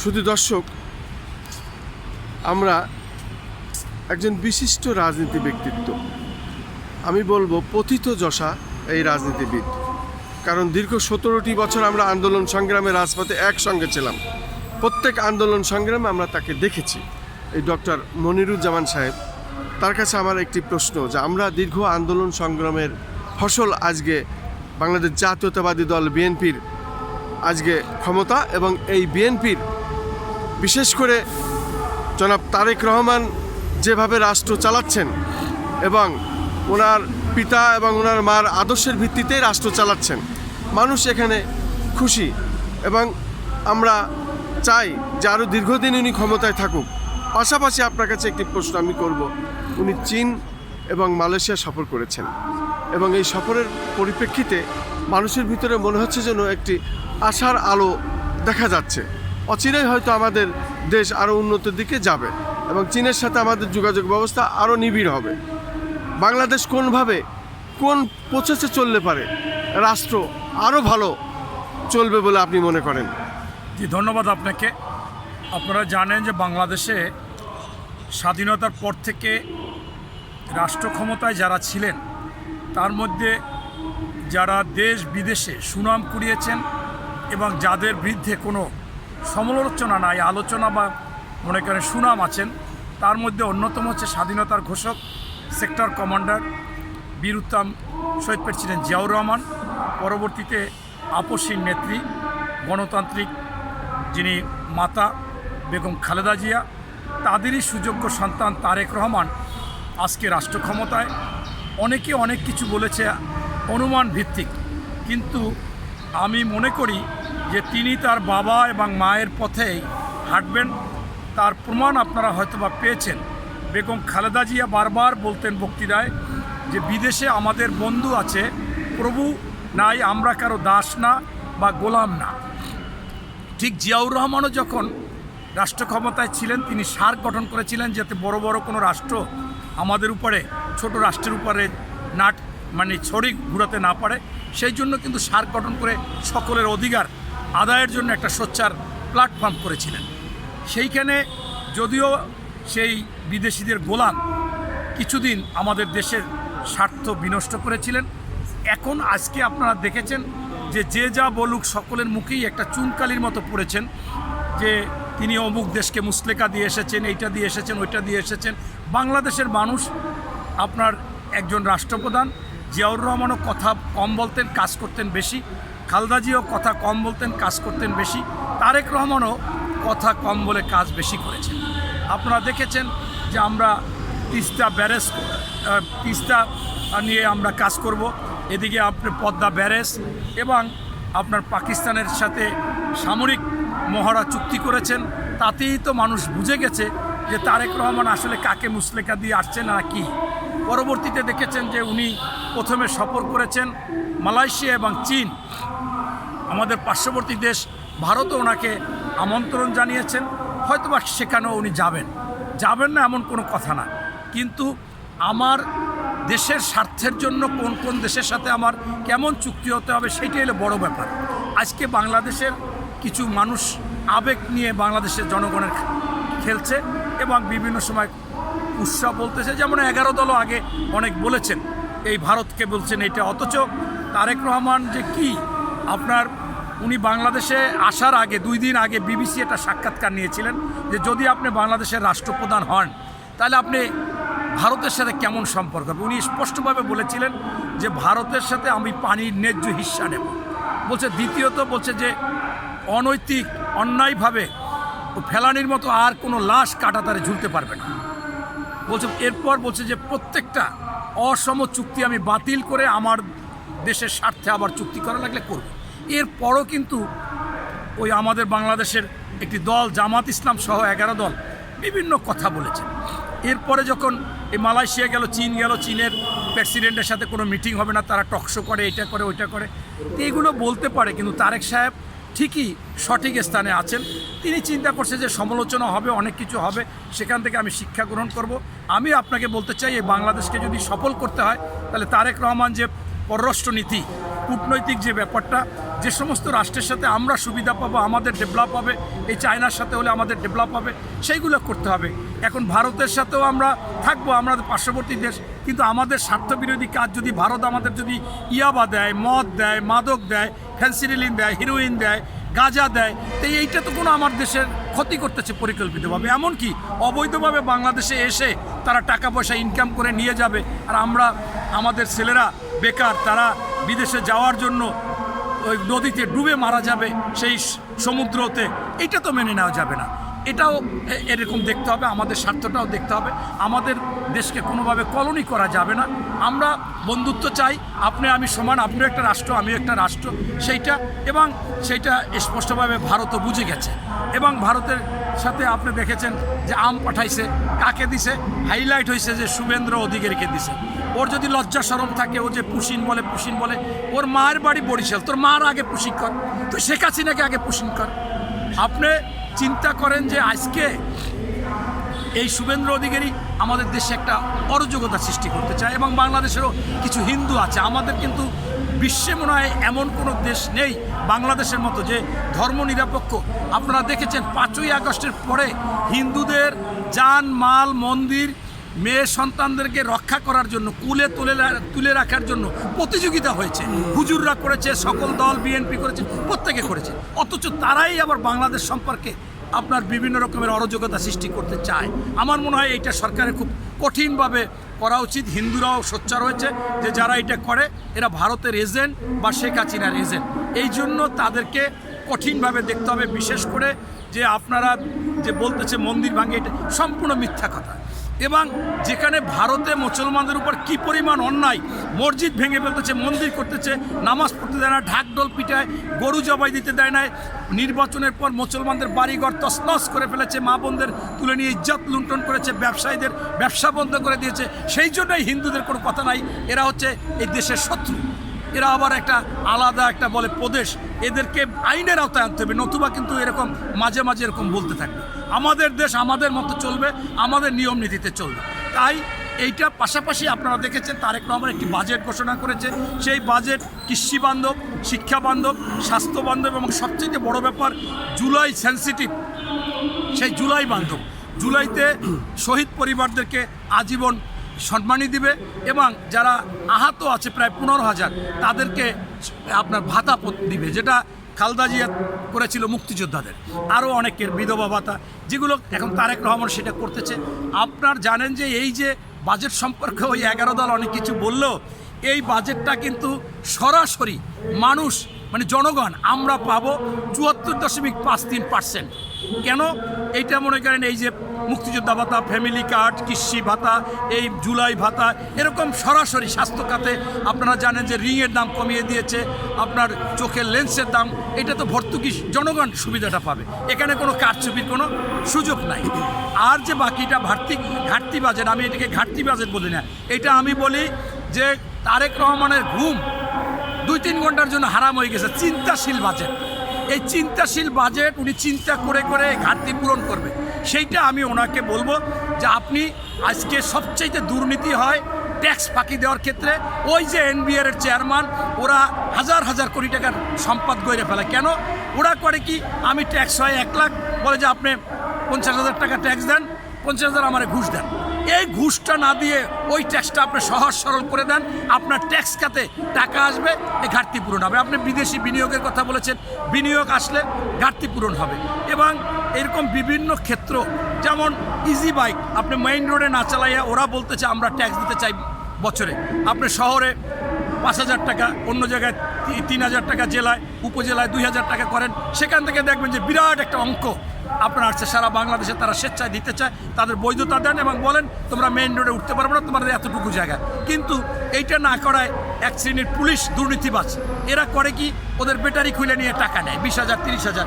শুধু দর্শক, আমরা একজন বিশিষ্ট রাজনীতি ব্যক্তিত্ব, আমি বলবো পথিতযশা এই রাজনীতিবিদ। কারণ দীর্ঘ 17টি বছর আমরা আন্দোলন সংগ্রামে রাজপথে একসঙ্গে ছিলাম। প্রত্যেক আন্দোলন সংগ্রামে আমরা তাকে দেখেছি। এই ডক্টর মনিরুজ্জামান সাহেব, তার কাছে আমার একটি প্রশ্ন, যে আমরা দীর্ঘ আন্দোলন সংগ্রামের ফসল আজকে বাংলাদেশ জাতীয়তাবাদী দল বিএনপির আজকে ক্ষমতা, এবং এই বিএনপির বিশেষ করে জনাব তারেক রহমান যেভাবে রাষ্ট্র চালাচ্ছেন এবং ওনার পিতা এবং ওনার মার আদর্শের ভিত্তিতেই রাষ্ট্র চালাচ্ছেন, মানুষ এখানে খুশি এবং আমরা চাই যে আরও দীর্ঘদিন উনি ক্ষমতায় থাকুক। পাশাপাশি আপনার কাছে একটি প্রশ্ন আমি করব, উনি চীন এবং মালয়েশিয়া সফর করেছেন এবং এই সফরের পরিপ্রেক্ষিতে মানুষের ভিতরে মনে হচ্ছে যেন একটি আশার আলো দেখা যাচ্ছে। অচিরেই হয়তো আমাদের দেশ আরও উন্নতির দিকে যাবে এবং চীনের সাথে আমাদের যোগাযোগ ব্যবস্থা আরও নিবিড় হবে। বাংলাদেশ কোন প্রসেসে চললে পারে রাষ্ট্র আরও ভালো চলবে বলে আপনি মনে করেন? জি, ধন্যবাদ আপনাকে। আপনারা জানেন যে বাংলাদেশে স্বাধীনতার পর থেকে রাষ্ট্র ক্ষমতায় যারা ছিলেন তার মধ্যে যারা দেশ বিদেশে সুনাম কুড়িয়েছেন এবং যাদের বিরুদ্ধে কোনো সমালোচনা নাই, আলোচনা বা মনে করেন সুনাম আছেন, তার মধ্যে অন্যতম হচ্ছে স্বাধীনতার ঘোষক সেক্টর কমান্ডার বীর উত্তম শহীদ প্রেসিডেন্ট জিয়াউর রহমান, পরবর্তীতে আপসীর নেত্রী গণতান্ত্রিক যিনি মাতা বেগম খালেদা জিয়া, তাদেরই সুযোগ্য সন্তান তারেক রহমান আজকে রাষ্ট্র ক্ষমতায়। অনেকে অনেক কিছু বলেছে অনুমান ভিত্তিক, কিন্তু আমি মনে করি যে তিনি তার বাবা এবং মায়ের পথেই হাঁটবেন। তার প্রমাণ আপনারা হয়তোবা পেয়েছেন। বেগম খালেদা জিয়া বারবার বলতেন বক্তৃতায় যে বিদেশে আমাদের বন্ধু আছে, প্রভু নাই, আমরা কারো দাস না বা গোলাম না। ঠিক জিয়াউর রহমানও যখন রাষ্ট্র ক্ষমতায় ছিলেন তিনি সার্ক গঠন করেছিলেন যাতে বড় বড় কোনো রাষ্ট্র আমাদের উপরে, ছোট রাষ্ট্রের উপরে ছড়ি ঘুরাতে না পারে। সেই জন্য কিন্তু সার্ক গঠন করে সকলের অধিকার আদায়ের জন্য একটা সোচ্চার প্ল্যাটফর্ম করেছিলেন। সেইখানে যদিও সেই বিদেশিদের গোলাম কিছুদিন আমাদের দেশের স্বার্থ বিনষ্ট করেছিলেন, এখন আজকে আপনারা দেখেছেন যে যা বলুক সকলের মুখেই একটা চুনকালির মতো পড়েছেন যে তিনি অমুক দেশকে মুসলেকা দিয়ে এসেছেন, এইটা দিয়ে এসেছেন, ওইটা দিয়ে এসেছেন। বাংলাদেশের মানুষ আপনার একজন রাষ্ট্রপ্রধান জিয়াউর রহমানও কথা কম বলতেন, কাজ করতেন বেশি। খালেদা জিয়াও কথা কম বলতেন, কাজ করতেন বেশি। তারেক রহমানও কথা কম বলে কাজ বেশি করেছেন। আপনারা দেখেছেন যে আমরা তিস্তা নিয়ে আমরা কাজ করব, এদিকে আপনার পদ্মা ব্যারেজ এবং আপনার পাকিস্তানের সাথে সামরিক মহড়া চুক্তি করেছেন। তাতেই তো মানুষ বুঝে গেছে যে তারেক রহমান আসলে কাকে মুসলেকা দিয়ে আসছেন না কি। পরবর্তীতে দেখেছেন যে উনি প্রথমে সফর করেছেন মালয়েশিয়া এবং চীন। আমাদের পার্শ্ববর্তী দেশ ভারতও ওনাকে আমন্ত্রণ জানিয়েছেন, হয়তোবা সেখানেও উনি যাবেন না এমন কোনো কথা না। কিন্তু আমার দেশের স্বার্থের জন্য কোন কোন দেশের সাথে আমার কেমন চুক্তি হতে হবে সেটাই হলো বড় ব্যাপার। আজকে বাংলাদেশের কিছু মানুষ আবেগ নিয়ে বাংলাদেশের জনগণের খেলছে এবং বিভিন্ন সময় উৎসব বলতেছে, যেমন 11 দলও আগে অনেক বলেছেন, এই ভারতকে বলছেন এটা। অথচ তারেক রহমান যে কি উনি বাংলাদেশে আসার আগে 2 দিন আগে বিবিসি একটা সাক্ষাৎকার নিয়েছিলেন যে যদি আপনি বাংলাদেশের রাষ্ট্রপ্রধান হন তাহলে আপনি ভারতের সাথে কেমন সম্পর্ক হবে। উনি স্পষ্টভাবে বলেছিলেন যে ভারতের সাথে আমি পানির ন্যায্য হিস্সা নেব। বলছে দ্বিতীয়ত বলছে যে অনৈতিক অন্যায়ভাবে ফেলানির মতো আর কোনো লাশ কাঁটাতারে ঝুলতে পারবে না। বলছে এরপর বলছে যে প্রত্যেকটা অসম চুক্তি আমি বাতিল করে আমার দেশের স্বার্থে আবার চুক্তি করা লাগলে করব। এরপরও কিন্তু ওই আমাদের বাংলাদেশের একটি দল জামাত ইসলাম সহ 11 দল বিভিন্ন কথা বলেছেন। এরপরে যখন এই মালয়েশিয়া গেল, চীন গেল, চীনের প্রেসিডেন্টের সাথে কোনো মিটিং হবে না, তারা টকশো করে, এটা করে, ওইটা করে, এগুলো বলতে পারে। কিন্তু তারেক সাহেব ঠিকই সঠিক স্থানে আছেন। তিনি চিন্তা করছে যে সমালোচনা হবে, অনেক কিছু হবে, সেখান থেকে আমি শিক্ষা গ্রহণ করব। আমি আপনাকে বলতে চাই এই বাংলাদেশকে যদি সফল করতে হয় তাহলে তারেক রহমান যে পররাষ্ট্রনীতি, কূটনৈতিক যে ব্যাপারটা যে সমস্ত রাষ্ট্রের সাথে আমরা সুবিধা পাবো, আমাদের ডেভেলপ হবে, এই চায়নার সাথে হলে আমাদের ডেভেলপ হবে, সেইগুলো করতে হবে। এখন ভারতের সাথেও আমরা থাকবো, আমাদের পার্শ্ববর্তী দেশ, কিন্তু আমাদের স্বার্থবিরোধী কাজ যদি ভারত আমাদের যদি ইয়াবা দেয়, মদ দেয়, মাদক দেয়, ফেন্সিডিলিন দেয়, হিরোইন দেয়, গাঁজা দেয়, তো এইটা তো কোনো আমার দেশের ক্ষতি করতেছে পরিকল্পিতভাবে। এমনকি অবৈধভাবে বাংলাদেশে এসে তারা টাকা পয়সা ইনকাম করে নিয়ে যাবে, আর আমরা আমাদের ছেলেরা বেকার, তারা বিদেশে যাওয়ার জন্য ওই নদীতে ডুবে মারা যাবে সেই সমুদ্রতে। এটা তো মেনে নেওয়া যাবে না। এটাও এরকম দেখতে হবে, আমাদের স্বার্থটাও দেখতে হবে। আমাদের দেশকে কোনোভাবে কলোনি করা যাবে না। আমরা বন্ধুত্ব চাই, আপনি আমি সমান, আপনিও একটা রাষ্ট্র, আমিও একটা রাষ্ট্র, সেইটা স্পষ্টভাবে ভারতও বুঝে গেছে। এবং ভারতের সাথে আপনি দেখেছেন যে আম পাঠাইছে, কাকে দিছে, হাইলাইট হয়েছে যে শুভেন্দ্র অধিকারীকে দিছে। ওর যদি লজ্জা শরম থাকে, ও যে পুশিন বলে, ওর মায়ের বাড়ি বরিশাল, তোর মার আগে পুশিন কর, তুই শেখ হাসিনাকে আগে পুশিন কর। আপনি চিন্তা করেন যে আজকে এই শুভেন্দ্র অধিকারী আমাদের দেশে একটা অরাজকতা সৃষ্টি করতে চায়, এবং বাংলাদেশেরও কিছু হিন্দু আছে। আমাদের কিন্তু বিশ্বে মনে হয় এমন কোনো দেশ নেই বাংলাদেশের মতো যে ধর্মনিরপেক্ষ। আপনারা দেখেছেন 5ই আগস্টের পরে হিন্দুদের জান মাল, মন্দির, মেয়ে সন্তানদেরকে রক্ষা করার জন্য, কুলে তুলে রাখার জন্য প্রতিযোগিতা হয়েছে। হুজুররা করেছে, সকল দল, বিএনপি করেছে, প্রত্যেকে করেছে। অথচ তারাই আবার বাংলাদেশ সম্পর্কে আপনার বিভিন্ন রকমের অরাজকতা সৃষ্টি করতে চায়। আমার মনে হয় এইটা সরকারের খুব কঠিনভাবে করা উচিত। হিন্দুরাও সোচ্চার হয়েছে যে যারা এটা করে এরা ভারতের এজেন্ট বা শেখ হাসিনার এজেন্ট। এই জন্য তাদেরকে কঠিনভাবে দেখতে হবে। বিশেষ করে যে আপনারা যে বলতেছে মন্দির ভাঙে, এটা সম্পূর্ণ মিথ্যা কথা। এবং যেখানে ভারতে মুসলমানদের উপর কি পরিমাণ অন্যায়, মসজিদ ভেঙে ফেলতেছে, মন্দির করতেছে, নামাজ পড়তে দেয় না, ঢাকঢোল পিটায়, গরু জবাই দিতে দেয় না, নির্বাচনের পর মুসলমানদের বাড়িঘর তছনছ করে ফেলেছে, মা বোনদের তুলে নিয়ে ইজ্জত লুণ্ঠন করেছে, ব্যবসায়ীদের ব্যবসা বন্ধ করে দিয়েছে। সেই জন্যই হিন্দুদের কোনো কথা নাই, এরা হচ্ছে এই দেশের শত্রু। এরা আবার একটা আলাদা একটা বলে প্রদেশ, এদেরকে আইনের আওতায় আনতে হবে, নতুবা কিন্তু এরকম মাঝে মাঝে এরকম বলতে থাকবে। আমাদের দেশ আমাদের মতো চলবে, আমাদের নিয়ম নীতিতে চলবে। তাই এইটা পাশাপাশি আপনারা দেখেছেন তারেক রহমান একটি বাজেট ঘোষণা করেছে। সেই বাজেট কৃষি বান্ধব, শিক্ষা বান্ধব, স্বাস্থ্য বান্ধব, এবং সবচেয়ে বড় ব্যাপার জুলাই সেন্সিটিভ, সেই জুলাই বান্ধব। জুলাইতে শহীদ পরিবারদেরকে আজীবন সম্মানী দিবে, এবং যারা আহত আছে প্রায় 15,000 তাদেরকে আপনার ভাতা দিবে, যেটা খালেদা জিয়া করেছিল মুক্তিযোদ্ধাদের। আরও অনেকের বিধবা ভাতা, যেগুলো এখন তারেক রহমান সেটা করতেছে। আপনার জানেন যে এই যে বাজেট সম্পর্কে ওই 11 দল অনেক কিছু বললেও এই বাজেটটা কিন্তু সরাসরি মানুষ মানে জনগণ আমরা পাবো 74.53%। কেন? এইটা মনে করেন এই যে মুক্তিযোদ্ধা ভাতা, ফ্যামিলি কার্ড, কৃষি ভাতা, এই জুলাই ভাতা, এরকম সরাসরি স্বাস্থ্য খাতে আপনারা জানেন যে রিংয়ের দাম কমিয়ে দিয়েছে, আপনার চোখের লেন্সের দাম, এটা তো ভর্তুকি জনগণ সুবিধাটা পাবে। এখানে কোনো কারচুপির কোনো সুযোগ নাই। আর যে বাকিটা ঘাটতি বাজেট, আমি এটাকে ঘাটতি বাজেট বলি না, এটা আমি বলি যে তারেক রহমানের ঘুম 2-3 ঘন্টার জন্য হারাম হয়ে গেছে। চিন্তাশীল বাজেট, এই চিন্তাশীল বাজেট উনি চিন্তা করে করে ঘাটতি পূরণ করবে। সেইটা আমি ওনাকে বলবো যে আপনি আজকে সবচাইতে দুর্নীতি হয় ট্যাক্স ফাঁকি দেওয়ার ক্ষেত্রে। ওই যে এনবিআর এর চেয়ারম্যান, ওরা হাজার হাজার কোটি টাকার সম্পদ গড়ে ফেলে। কেন? ওরা করে কি, আমি ট্যাক্স হয় 1 লাখ, বলে যে আপনি 50,000 টাকা ট্যাক্স দেন, 50,000 আমার ঘুষ দেন। এই ঘুষটা না দিয়ে ওই ট্যাক্সটা আপনি সহজ সরল করে দেন, আপনার ট্যাক্স খাতে টাকা আসবে, এই ঘাটতি পূরণ হবে। আপনি বিদেশি বিনিয়োগের কথা বলেছেন, বিনিয়োগ আসলে ঘাটতি পূরণ হবে। এবং এরকম বিভিন্ন ক্ষেত্র, যেমন ইজি বাইক আপনি মেইন রোডে না চালাইয়া, ওরা বলতেছে আমরা ট্যাক্স দিতে চাই বছরে, আপনি শহরে 5,000 টাকা, অন্য জায়গায় 3,000 টাকা, জেলায় উপজেলায় 2,000 টাকা করেন। সেখান থেকে দেখবেন যে বিরাট একটা অঙ্ক আপনার আসছে সারা বাংলাদেশে। তারা স্বেচ্ছায় দিতে চায়, তাদের বৈধতা দেন এবং বলেন তোমরা মেইন রোডে উঠতে পারবে না, তোমাদের এতটুকু জায়গা। কিন্তু এইটা না করায় এক শ্রেণীর পুলিশ দুর্নীতিবাজ, এরা করে কি, ওদের ব্যাটারি খুলে নিয়ে টাকা নেয় 20,000 30,000।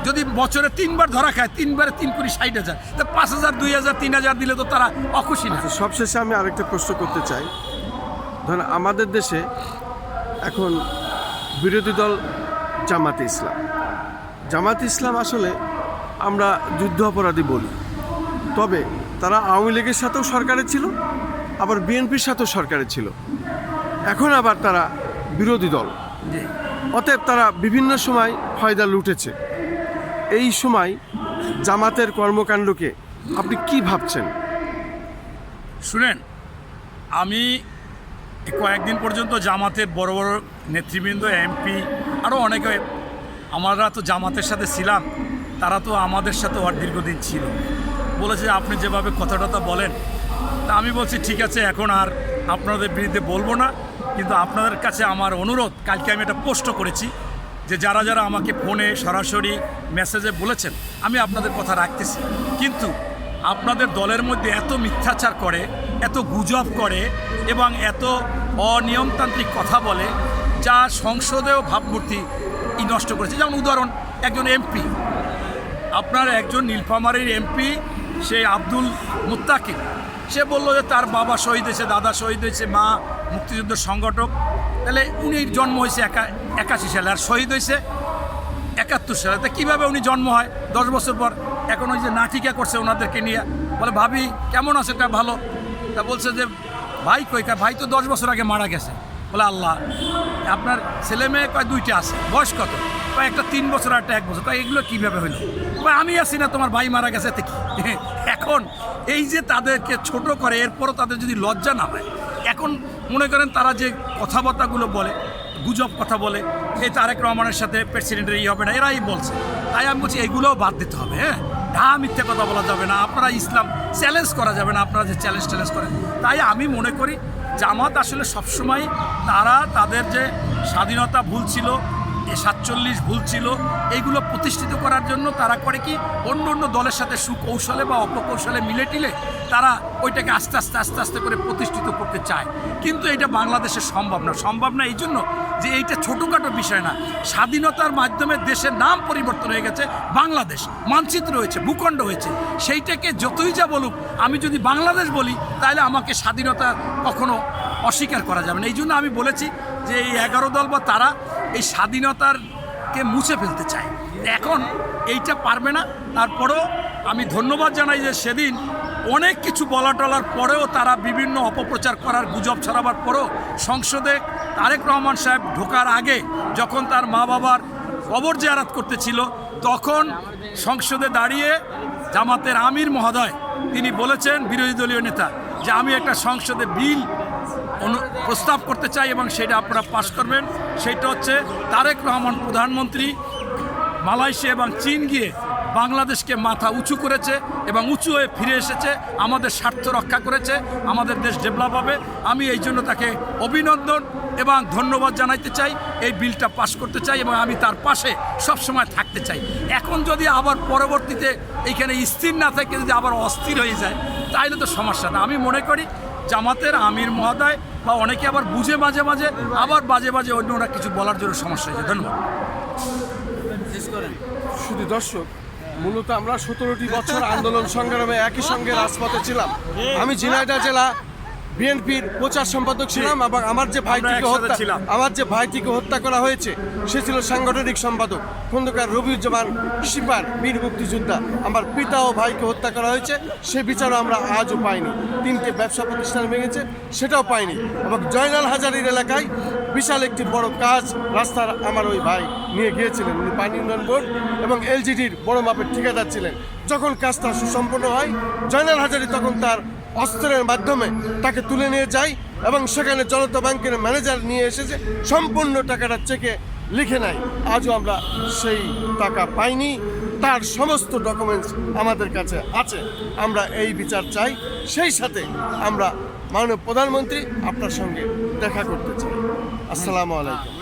যদি বছরে 3 বার ধরা খায়, 3 বারে 3 কোটি 60,000, তো 5,000 2,000 3,000 দিলে তো তারা অখুশি না। সবশেষে আমি আরেকটা প্রশ্ন করতে চাই। ধরেন আমাদের দেশে এখন বিরোধী দল জামাতে ইসলাম। জামাতে ইসলাম আসলে আমরা যুদ্ধ অপরাধী বলি, তবে তারা আওয়ামী লীগের সাথেও সরকারে ছিল, আবার বিএনপির সাথেও সরকারে ছিল, এখন আবার তারা বিরোধী দল। অতএব তারা বিভিন্ন সময় ফয়দা লুটেছে। এই সময় জামাতের কর্মকাণ্ডকে আপনি কি ভাবছেন? শুনেন, আমি কয়েকদিন পর্যন্ত জামাতের বড় বড় নেতৃবৃন্দ, এমপি, আরও অনেকে, আমরা তো জামাতের সাথে ছিলাম, তারা তো আমাদের সাথে দীর্ঘদিন ছিল, বলেছে আপনি যেভাবে কথা বলেন। তা আমি বলছি ঠিক আছে, এখন আর আপনাদের বিরুদ্ধে বলবো না, কিন্তু আপনাদের কাছে আমার অনুরোধ, কালকে আমি একটা পোস্ট করেছি যে যারা যারা আমাকে ফোনে সরাসরি মেসেজে বলেছেন আমি আপনাদের কথা রাখতেছি, কিন্তু আপনাদের দলের মধ্যে এত মিথ্যাচার করে, এত গুজব করে এবং এত অনিয়মতান্ত্রিক কথা বলে, যা সংসদেও ভাবমূর্তি নষ্ট করেছে। যেমন উদাহরণ, একজন এমপি, আপনার একজন নীলফামারীর এমপি, সে আব্দুল মুত্তাকিব, সে বললো যে তার বাবা শহীদ হয়েছে, দাদা শহীদ হয়েছে, মা মুক্তিযুদ্ধের সংগঠক। তাহলে উনি জন্ম হয়েছে 81 সালে, আর শহীদ হয়েছে 71 সালে। তা কীভাবে উনি জন্ম হয় 10 বছর পর? এখন ওই যে নাটিকা করছে ওনাদেরকে নিয়ে, বলে ভাবি কেমন আছে, এটা ভালো। তা বলছে যে ভাই কই, ভাই তো 10 বছর আগে মারা গেছে। বলে আল্লাহ, আপনার ছেলে মেয়ে কয় 2টা আছে, বয়স কত? কয় একটা 3 বছর আর একটা 1 বছর। কয় এগুলো কীভাবে হইলো? কয় আমি আছি না, তোমার ভাই মারা গেছে, এতে কি? এখন এই যে তাদেরকে ছোট করে, এরপরও তাদের যদি লজ্জা না হয়, এখন মনে করেন তারা যে কথাবার্তাগুলো বলে, গুজব কথা বলে, এই তারেক রহমানের সাথে প্রেসিডেন্টের হবে না, এরাই বলছে। তাই আমি বলছি এইগুলোও বাদ দিতে হবে। হ্যাঁ, মিথ্যে কথা বলা যাবে না, আপনারা ইসলাম চ্যালেঞ্জ করা যাবে না, আপনারা যে চ্যালেঞ্জ করেন। তাই আমি মনে করি জামাত আসলে সবসময় তারা তাদের যে স্বাধীনতা ভুল ছিল, 47 ভুল ছিল, এইগুলো প্রতিষ্ঠিত করার জন্য তারা করে কি, অন্য অন্য দলের সাথে সুকৌশলে বা অপকৌশলে মিলে টিলে তারা ওইটাকে আস্তে আস্তে করে প্রতিষ্ঠিত করতে চায়। কিন্তু এটা বাংলাদেশে সম্ভব না এই জন্য যে এইটা ছোটোখাটো বিষয় না। স্বাধীনতার মাধ্যমে দেশের নাম পরিবর্তন হয়ে গেছে, বাংলাদেশ মানচিত্র হয়েছে, ভূখণ্ড হয়েছে। সেইটাকে যতই যা বলুক, আমি যদি বাংলাদেশ বলি তাহলে আমাকে স্বাধীনতা কখনো অস্বীকার করা যাবে না। এই জন্য আমি বলেছি যে এই 11 দল বা তারা এই স্বাধীনতাকে মুছে ফেলতে চায়। এখন এইটা পারবে না। তারপরেও আমি ধন্যবাদ জানাই যে সেদিন অনেক কিছু বলার পরেও তারা বিভিন্ন অপপ্রচার করার, গুজব ছড়াবার পরেও সংসদে তারেক রহমান সাহেব ঢোকার আগে, যখন তার মা বাবার কবর জিয়ারত করতেছিল, তখন সংসদে দাঁড়িয়ে জামাতের আমির মহোদয় তিনি বলেছেন, বিরোধী দলীয় নেতা, যে আমি একটা সংসদে বিল প্রস্তাব করতে চাই এবং সেটা আপনারা পাশ করবেন। সেটা হচ্ছে তারেক রহমান প্রধানমন্ত্রী মালয়েশিয়া এবং চীন গিয়ে বাংলাদেশকে মাথা উঁচু করেছে এবং উঁচু হয়ে ফিরে এসেছে, আমাদের স্বার্থ রক্ষা করেছে, আমাদের দেশ ডেভেলপ হবে। আমি এই জন্য তাকে অভিনন্দন এবং ধন্যবাদ জানাইতে চাই, এই বিলটা পাশ করতে চাই এবং আমি তার পাশে সবসময় থাকতে চাই। এখন যদি আবার পরবর্তীতে এইখানে স্থির না থাকে, যদি আবার অস্থির হয়ে যায়, তাইলে তো সমস্যা না। আমি মনে করি জামাতের আমির মহোদয় বা অনেকে আবার বুঝে মাঝে আবার বাজে অন্যরা কিছু বলার জন্য সমস্যা হয়েছে। ধন্যবাদ। শুধু দর্শক, মূলত আমরা 17টি বছর আন্দোলন সংগ্রামে একই সঙ্গে রাজপথে ছিলাম। আমি ঝিনাইদহ জেলা বিএনপির প্রচার সম্পাদক ছিলাম এবং আমার যে ভাইটিকে হত্যা করা হয়েছে সে ছিল সাংগঠনিক সম্পাদক খন্দকার রবিউজ্জামান শিপার, বীর মুক্তিযোদ্ধা। আমার পিতা ও ভাইকে হত্যা করা হয়েছে, সে বিচারও আমরা আজও পাইনি। 3টে ব্যবসা প্রতিষ্ঠান ভেঙেছে, সেটাও পাইনি। এবং জয়নাল হাজারীর এলাকায় বিশাল একটি বড় কাজ রাস্তার আমার ওই ভাই নিয়ে গিয়েছিলেন, উনি পানি উন্নয়ন বোর্ড এবং এলজিডির বড় মাপের ঠিকাদার ছিলেন। যখন কাজটা সুসম্পন্ন হয়, জয়নাল হাজারী তখন তার অস্ত্রের মাধ্যমে তাকে তুলে নিয়ে যায় এবং সেখানে জনতা ব্যাংকের ম্যানেজার নিয়ে এসেছে, সম্পূর্ণ টাকাটা চেকে লিখে নেয়। আজও আমরা সেই টাকা পাইনি, তার সমস্ত ডকুমেন্টস আমাদের কাছে আছে। আমরা এই বিচার চাই, সেই সাথে আমরা মাননীয় প্রধানমন্ত্রী আপনার সঙ্গে দেখা করতে চাই। আসসালামু আলাইকুম।